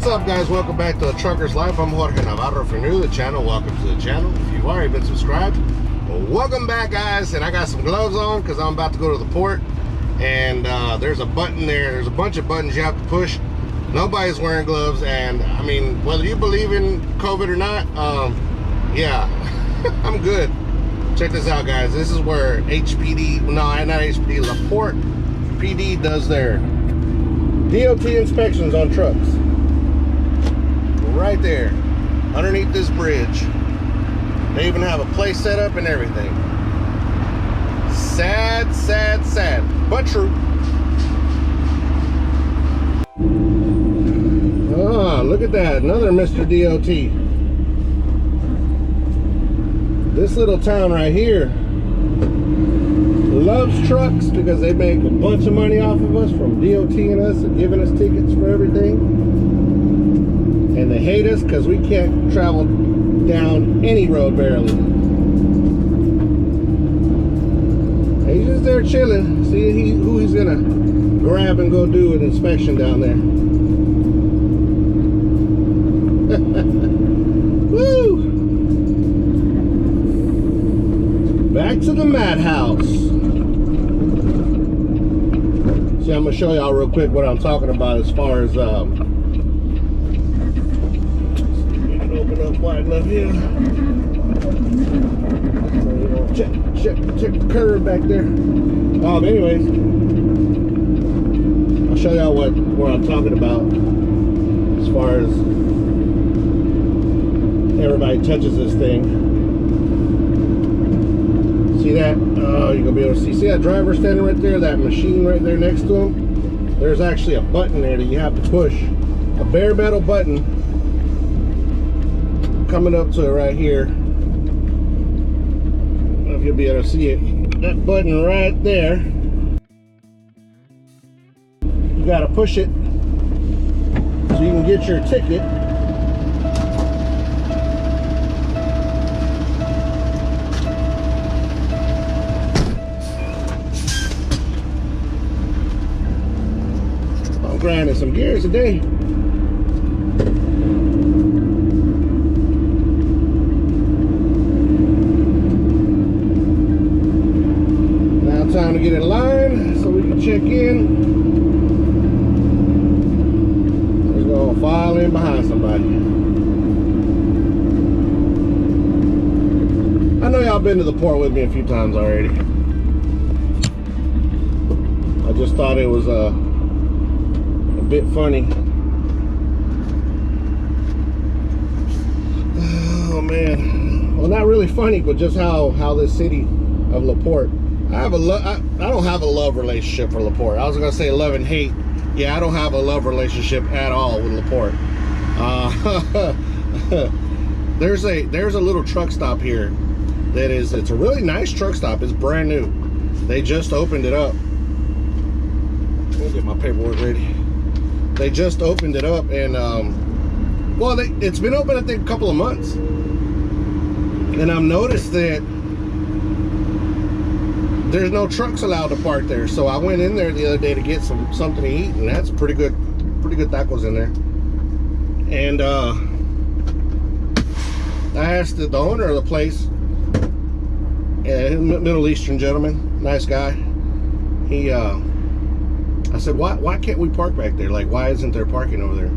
What's up, guys? Welcome back to A Trucker's Life. I'm Jorge Navarro. If you're new to the channel, welcome to the channel. If you've already been subscribed, well, welcome back, guys. And I got some gloves on because I'm about to go to the port. And there's a button there. There's a bunch of buttons you have to push. Nobody's wearing gloves. And I mean, whether you believe in COVID or not, yeah, I'm good. Check this out, guys. This is where HPD, no, not HPD, LaPorte PD does their DOT inspections on trucks. Right there, underneath this bridge. They even have a place set up and everything. Sad, sad, sad, but true. Ah, look at that, another Mr. DOT. This little town right here loves trucks because they make a bunch of money off of us from DOTing us and giving us tickets for everything. And they hate us because we can't travel down any road barely. He's just there chilling, seeing who he's gonna grab and go do an inspection down there. Woo! Back to the madhouse. See, I'm gonna show y'all real quick what I'm talking about as far as open up wide enough here. Check the curve back there. Anyways, I'll show y'all what I'm talking about as far as everybody touches this thing. See that? You're gonna be able to see that driver standing right there, that machine right there next to him. There's actually a button there that you have to push, a bare metal button. Coming up to it right here. I don't know if you'll be able to see it. That button right there. You gotta push it so you can get your ticket. I'm grinding some gears today. Time to get in line so we can check in. We're gonna file in behind somebody. I know y'all been to the port with me a few times already. I just thought it was a bit funny. Oh man, well, not really funny, but just how this city of LaPorte. I don't have a love relationship for LaPorte. I was gonna say love and hate. Yeah, I don't have a love relationship at all with LaPorte. There's a little truck stop here it's a really nice truck stop. It's brand new. They just opened it up. Let me get my paperwork ready. They just opened it up, and well, it's been open I think a couple of months, and I've noticed that there's no trucks allowed to park there. So I went in there the other day to get something to eat, and that's pretty good tacos in there. And I asked the owner of the place, a Middle Eastern gentleman, nice guy. I said, why can't we park back there? Like, why isn't there parking over there?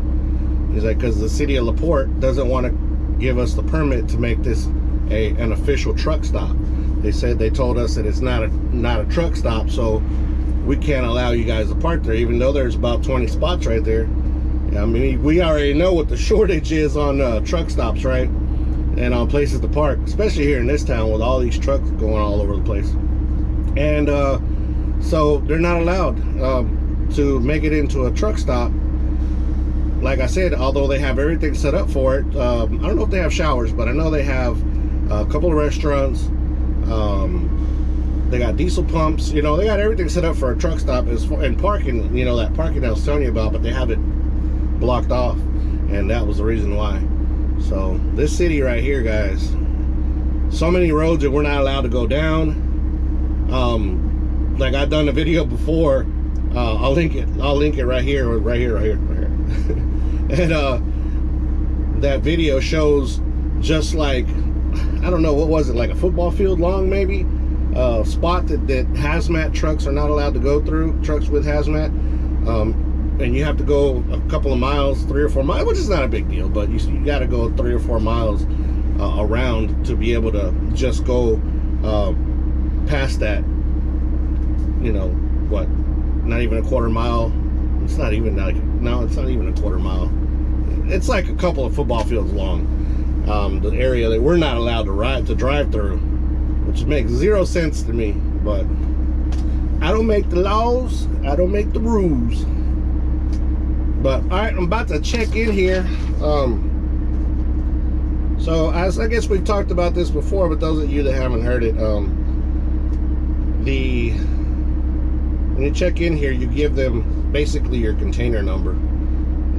He's like, because the city of LaPorte doesn't want to give us the permit to make this an official truck stop. They told us that it's not a truck stop, so we can't allow you guys to park there, even though there's about 20 spots right there. I mean, we already know what the shortage is on truck stops, right? And on places to park, especially here in this town with all these trucks going all over the place. And so they're not allowed to make it into a truck stop. Like I said, although they have everything set up for it. I don't know if they have showers, but I know they have a couple of restaurants. They got diesel pumps, you know, they got everything set up for a truck stop and parking, you know, that parking I was telling you about, but they have it blocked off, and that was the reason why. So this city right here, guys, so many roads that we're not allowed to go down. Like I've done a video before, I'll link it right here. And that video shows just like, I don't know, what was it, like a football field long maybe? Spot that hazmat trucks are not allowed to go through, trucks with hazmat. And you have to go a couple of miles, 3 or 4 miles, which is not a big deal, but you got to go 3 or 4 miles around to be able to just go past that, you know, what, not even a quarter mile. It's not even like, no, it's not even a quarter mile. It's like a couple of football fields long. The area that we're not allowed to drive through, which makes zero sense to me, but I don't make the laws, I don't make the rules. But all right, I'm about to check in here. So as I guess we've talked about this before, but those of you that haven't heard it, when you check in here, you give them basically your container number,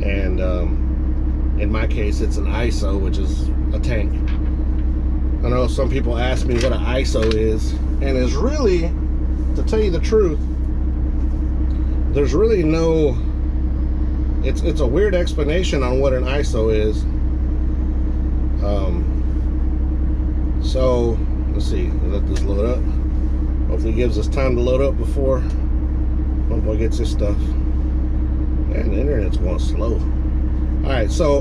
and in my case, it's an ISO, which is a tank. I know some people ask me what an ISO is, and it's really, to tell you the truth, there's really no. It's a weird explanation on what an ISO is. So let's see. Let this load up. Hopefully, it gives us time to load up before homeboy gets his stuff. And the internet's going slow. All right, so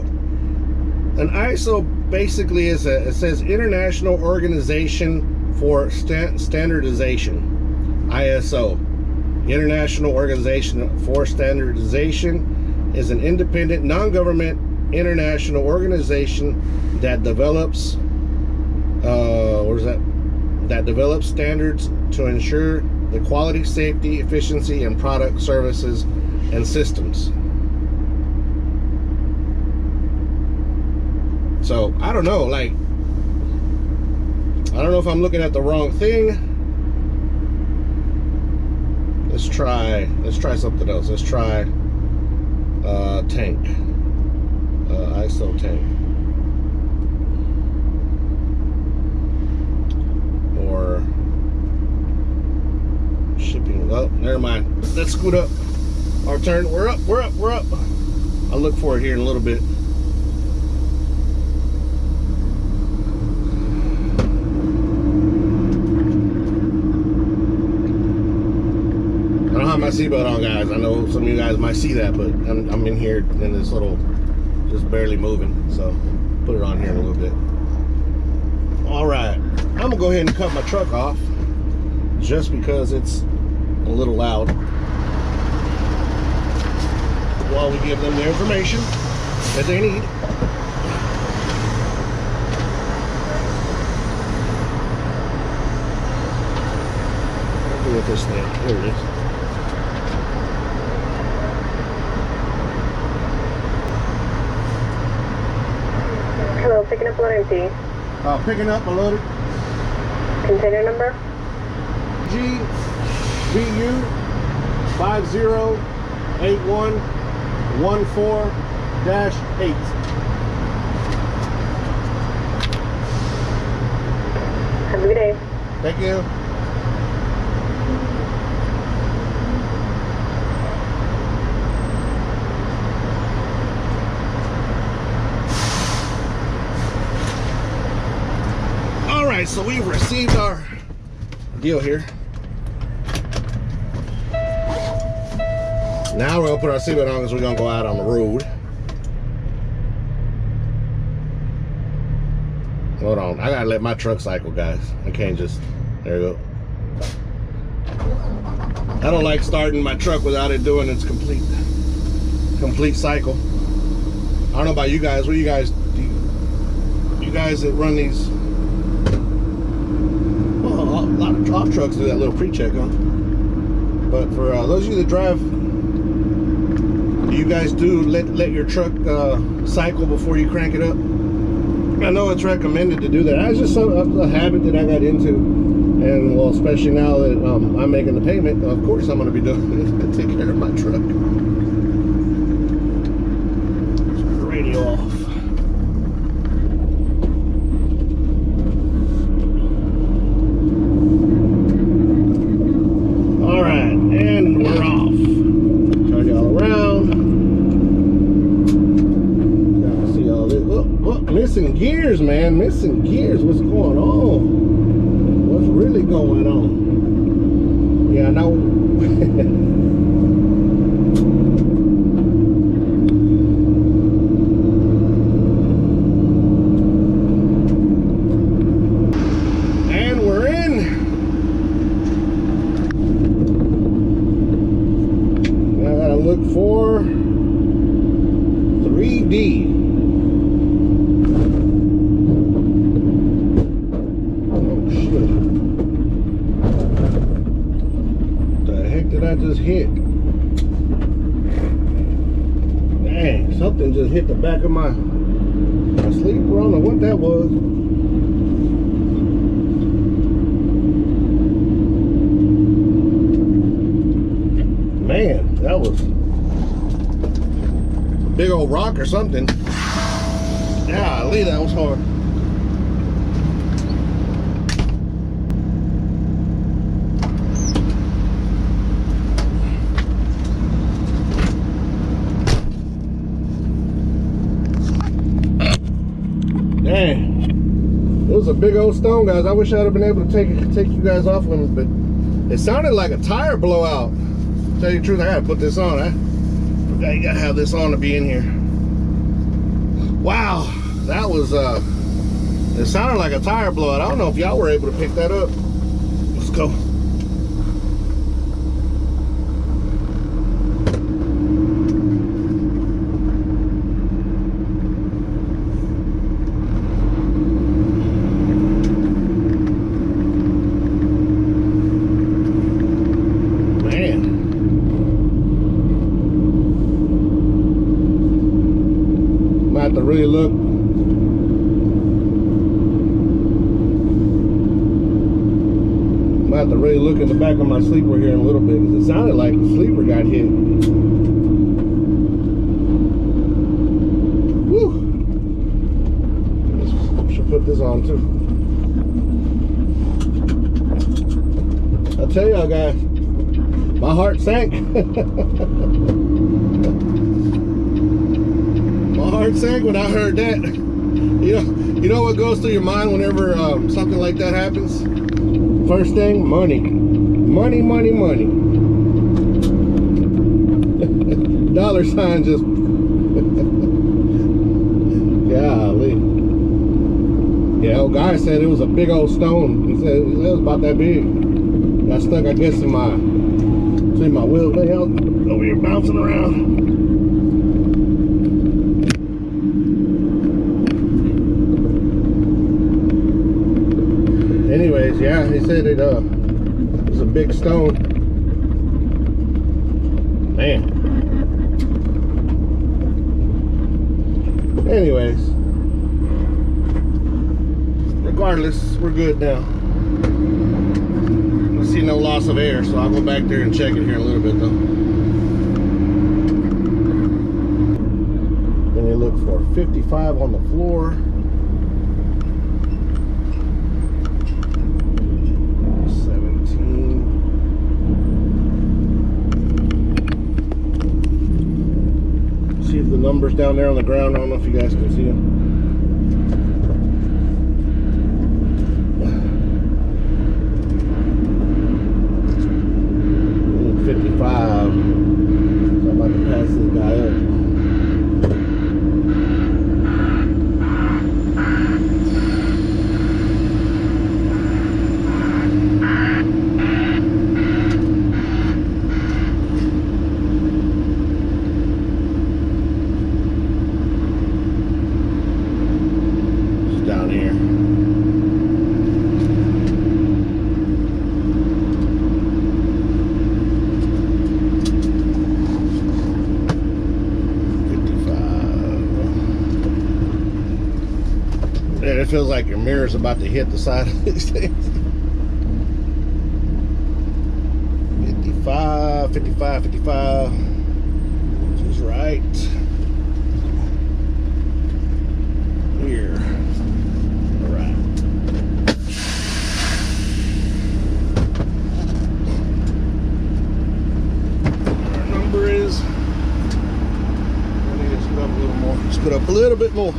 an ISO basically is it says International Organization for Standardization, ISO. International Organization for Standardization is an independent, non-government international organization that develops that develops standards to ensure the quality, safety, efficiency, and product, services, and systems. So I don't know, like, I don't know if I'm looking at the wrong thing. Let's try something else. Let's try tank, ISO tank, or shipping. Oh, never mind. Let's scoot up. Our turn. We're up. I'll look for it here in a little bit. My seatbelt on, guys. I know some of you guys might see that, but I'm in here in this little, just barely moving, so put it on here in a little bit. All right, I'm gonna go ahead and cut my truck off just because it's a little loud while we give them the information that they need. I'll do it this thing. Here it is. Hello, picking up load empty. Picking up a loaded Container number? GBU 508114-8. Have a good day. Thank you. Alright, so we've received our deal here. Now we're gonna put our seatbelt on because we're gonna go out on the road. Hold on, I gotta let my truck cycle, guys. I can't just, there we go. I don't like starting my truck without it doing its complete cycle. I don't know about you guys. What do you guys do? You guys that run these, well, a lot of off trucks do that little pre-check, huh? But for those of you that drive, do you guys do let your truck cycle before you crank it up? I know it's recommended to do that. It's just a habit that I got into, and well, especially now that I'm making the payment, of course I'm going to be doing it to take care of my truck. Turn the radio off. All right, and we're off. Turn y'all around. curious what's going on. What's really going on? Yeah, I know. For 3D. Oh shit. What the heck did I just hit? Dang, something just hit the back of my sleeper. I don't know what that was. Man, that was big old rock or something. Golly, that was hard. Dang. It was a big old stone, guys. I wish I'd have been able to take you guys off of them, but it sounded like a tire blowout. To tell you the truth, I gotta put this on. You gotta have this on to be in here. Wow, that was it sounded like a tire blowout. I don't know if y'all were able to pick that up. Let's go. To really look. I'm gonna have to really look in the back of my sleeper here in a little bit, because it sounded like the sleeper got hit. Woo! Should put this on too. I'll tell y'all guys, my heart sank. My heart sank when I heard that. You know what goes through your mind whenever something like that happens? First thing, money. Money, money, money. Dollar sign just... Golly. Yeah, old guy said it was a big old stone. He said it was about that big. Got stuck, I guess, in my wheel. What the hell? Over here bouncing around. Anyways, yeah, he said it was a big stone. Man. Anyways, regardless, we're good now. I see no loss of air, so I'll go back there and check it here in a little bit though. Then you look for 55 on the floor. 17. See the numbers down there on the ground. I don't know if you guys can see them. 55. So I'm about to pass this guy up. It's down here. It feels like your mirror's about to hit the side of these things. 55, 55, 55. Which is right here. All right. Our number is. I need to scoot up a little more. Scoot up a little bit more.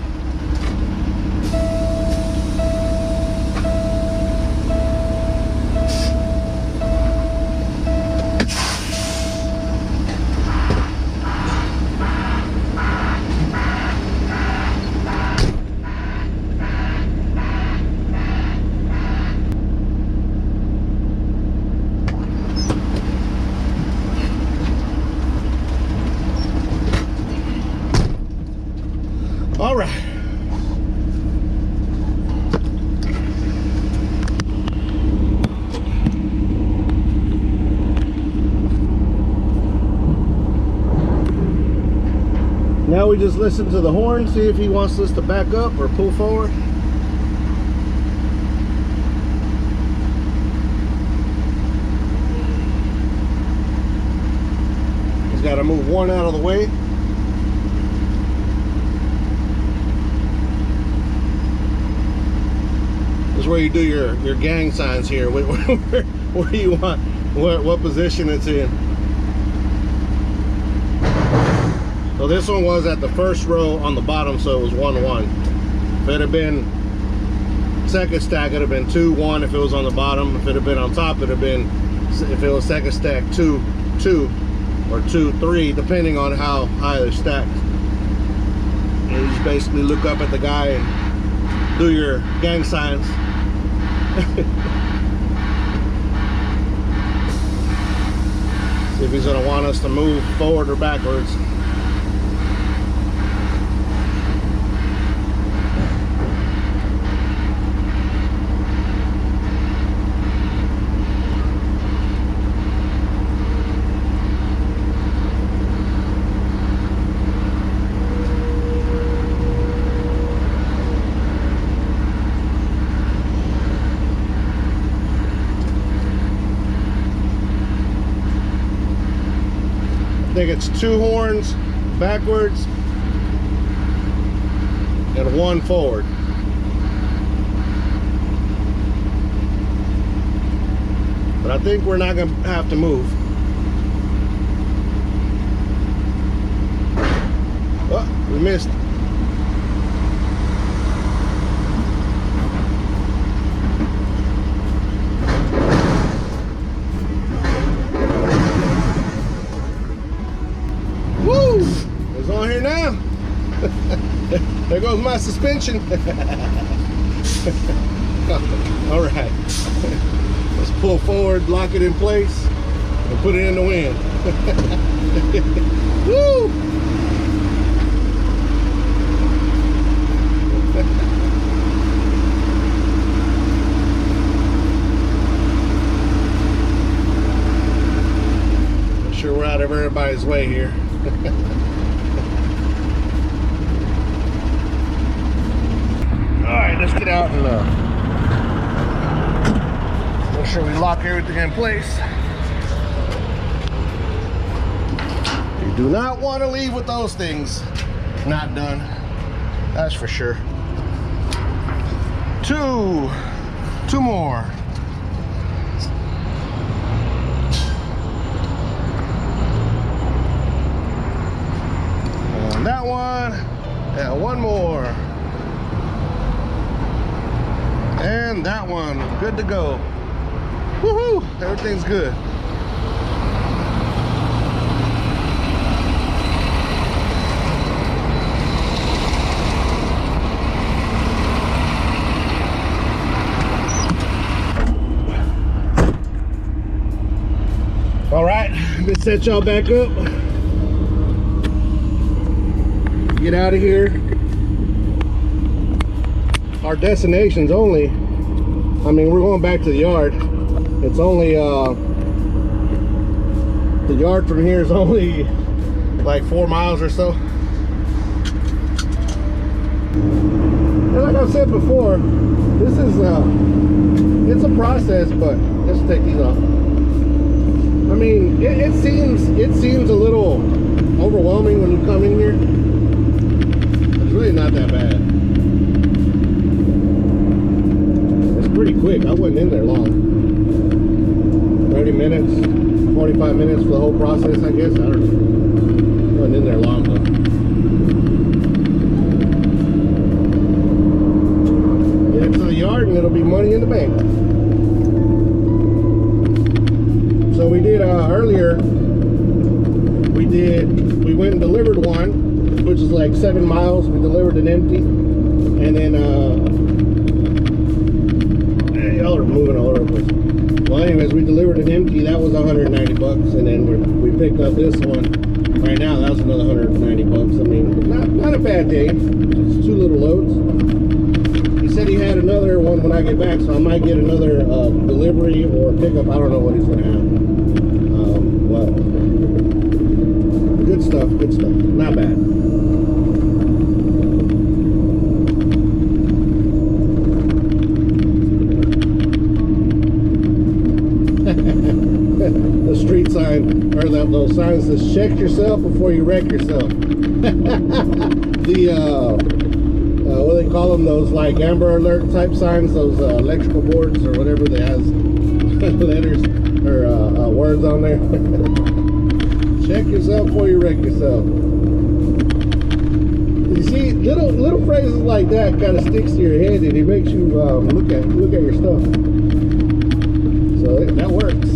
about we just listen to the horn, see if he wants us to back up or pull forward? He's got to move one out of the way. This is where you do your gang signs here. Where you want, what position it's in. So this one was at the first row on the bottom, so it was 1-1. If it had been second stack, it'd have been 2-1 if it was on the bottom. If it had been on top, it'd have been, if it was second stack, 2-2 or 2-3, depending on how high they're stacked. And you just basically look up at the guy and do your gang signs. See if he's gonna want us to move forward or backwards. I think it's 2 horns backwards and 1 forward. But I think we're not gonna have to move. Oh, we missed. It's on here now. There goes my suspension. All right. Let's pull forward, lock it in place, and put it in the wind. Woo! I'm sure we're out of everybody's way here. Alright, let's get out and make sure we lock everything in place. You do not want to leave with those things not done. That's for sure. Two more. And that one, and 1 more. And that one, good to go. Woohoo! Everything's good. All right, let's set y'all back up. Get out of here. Our destination's only, I mean, we're going back to the yard. It's only, the yard from here is only like 4 miles or so. And like I've said before, this is, it's a process, but let's take these off. I mean, it seems a little overwhelming when you come in here. It's really not that bad. Pretty quick. I wasn't in there long. 30 minutes, 45 minutes for the whole process, I guess. I don't know. I wasn't in there long though. Get it to the yard and it'll be money in the bank. So we did earlier, we went and delivered one, which is like 7 miles. We delivered an empty. And then y'all are moving all over the place. Well, anyways, we delivered an empty. That was 190 bucks, and then we picked up this one right now. That was another 190 bucks. I mean, not a bad day. Just 2 little loads. He said he had another one when I get back, so I might get another delivery or pickup. I don't know what he's gonna have. But good stuff. Good stuff. Not bad. the street sign, or those signs that check yourself before you wreck yourself. The what do they call them? Those like Amber Alert type signs, those electrical boards or whatever they has letters or words on there. Check yourself before you wreck yourself. You see, little phrases like that kind of sticks to your head, and it makes you look at your stuff. So that works.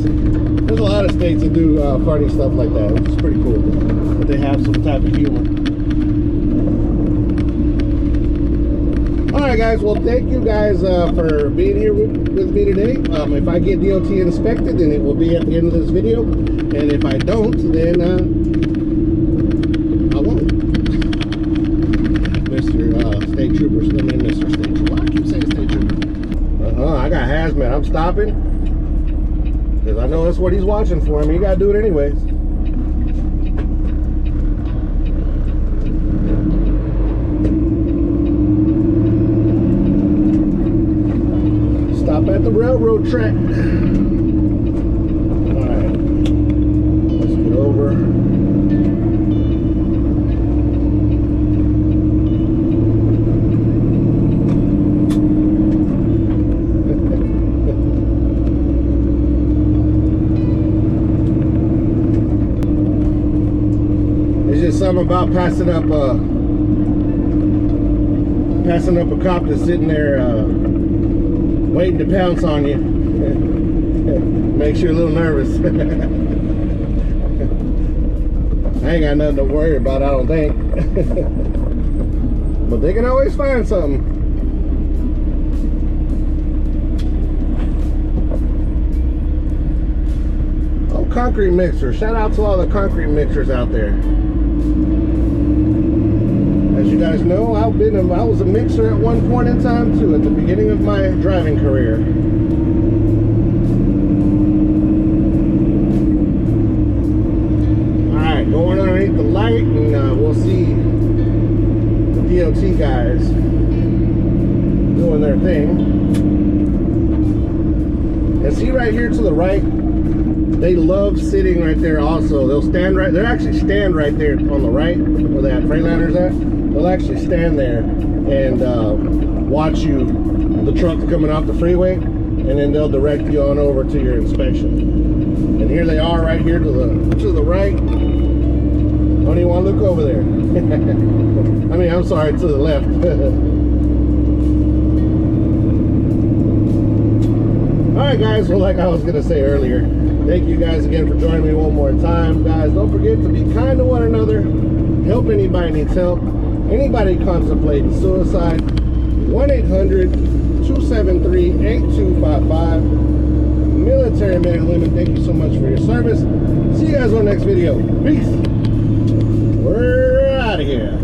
There's a lot of states that do funny stuff like that, which is pretty cool. But they have some type of humor. Alright guys, well thank you guys for being here with me today. If I get DOT inspected, then it will be at the end of this video. And if I don't, then I won't. Mr. State Trooper, Mr. State Trooper. Why I keep saying State Trooper? I got hazmat. I'm stopping. Because I know that's what he's watching for him. You got to do it anyways. Stop at the railroad track. Alright. Let's get over. It's just something about passing up a cop that's sitting there waiting to pounce on you. Makes you a little nervous. I ain't got nothing to worry about, I don't think. But they can always find something. Oh, concrete mixer. Shout out to all the concrete mixers out there. As you guys know, I was a mixer at one point in time too, at the beginning of my driving career. Alright, going underneath the light, and we'll see the DOT guys doing their thing. And see right here to the right, they love sitting right there also. They'll stand right, they'll actually stand right there on the right, where that Freightliner's at. They'll actually stand there and watch you, the truck coming off the freeway, and then they'll direct you on over to your inspection. And here they are right here to the right. Don't even want to look over there. I mean, I'm sorry, to the left. Alright guys, well like I was going to say earlier, thank you guys again for joining me one more time. Guys, don't forget to be kind to one another. Help anybody needs help. Anybody contemplating suicide, 1-800-273-8255. Military men and women, thank you so much for your service. See you guys on the next video. Peace. We're out of here.